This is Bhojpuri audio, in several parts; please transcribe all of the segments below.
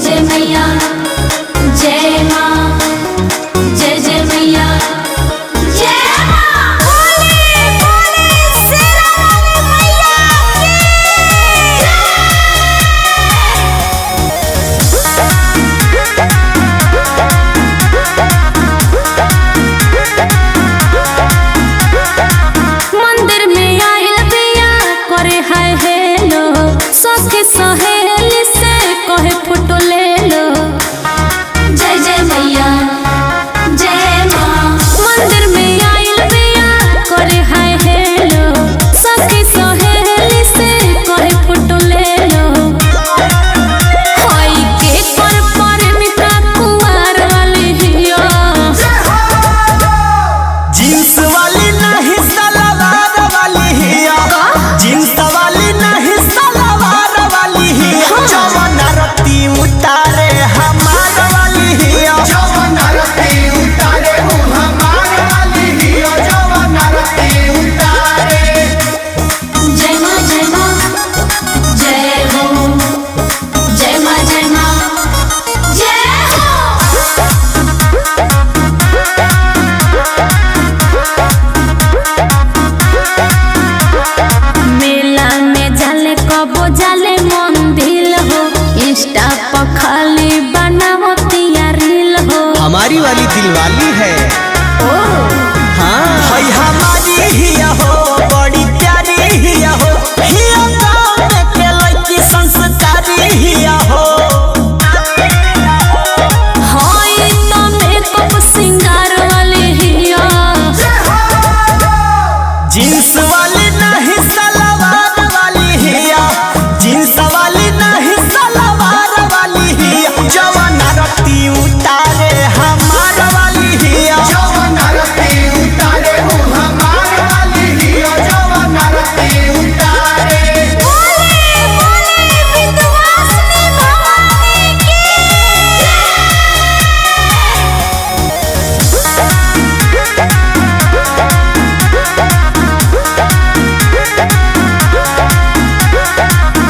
जय मैया जय माँ जय जय मैया जय माँ। बोले बोले शेरावाली मैया की। मंदिर में आइल बिया करे हाय हेलो सखी सहेली से कहे फोटो ले लो। जय जय मैया जय माँ। मंदिर में आइल बिया करे हाय हेलो सखी सहेली से कहे फोटो ले लो। होई के कर परमिता कुंवर वाली हिया जींस वाली नहीं सलवार वाली हिया जींस वाली नहीं सलवार वाली हिया जवन रत्ती उतारे हमार वाली हिया जवन रत्ती उतारे वो हमार वाली हिया जवन रत्ती उतारे। जय माँ जय माँ जय हो जय माँ जय माँ जय हो। मेला में जाले कबो जाले मंदिर हो इंस्टा पर खाली बनावतिया रील हो। हमारी वाली दिलवाली है हाँ भाई हमारी हिया हो बड़ी प्यारी हिया हो हिया गाँव में के लड़की संस्कारी हिया हो। हाय तो मेकअप सिंगार वाली हिया जींस वाली नहीं सलवार वाली हिया जींस वाली नहीं सलवार वाली हिया जवन रत्ती उतारे हमार वाली हिया जवन रत्ती उतारे वो हमार वाली हिया जवन रत्ती उतारे। बोले बोले विंध्यवासिनी भवानी की।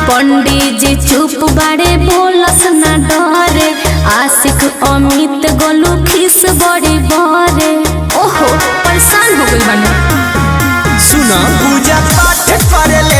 पंडित जी चुप बाड़े बोलस ना डरे आशिक अमित गोलू खिस बड़ी बरे। ओहो परेशान हो गई बने। सुना पूजा पाठ करे ले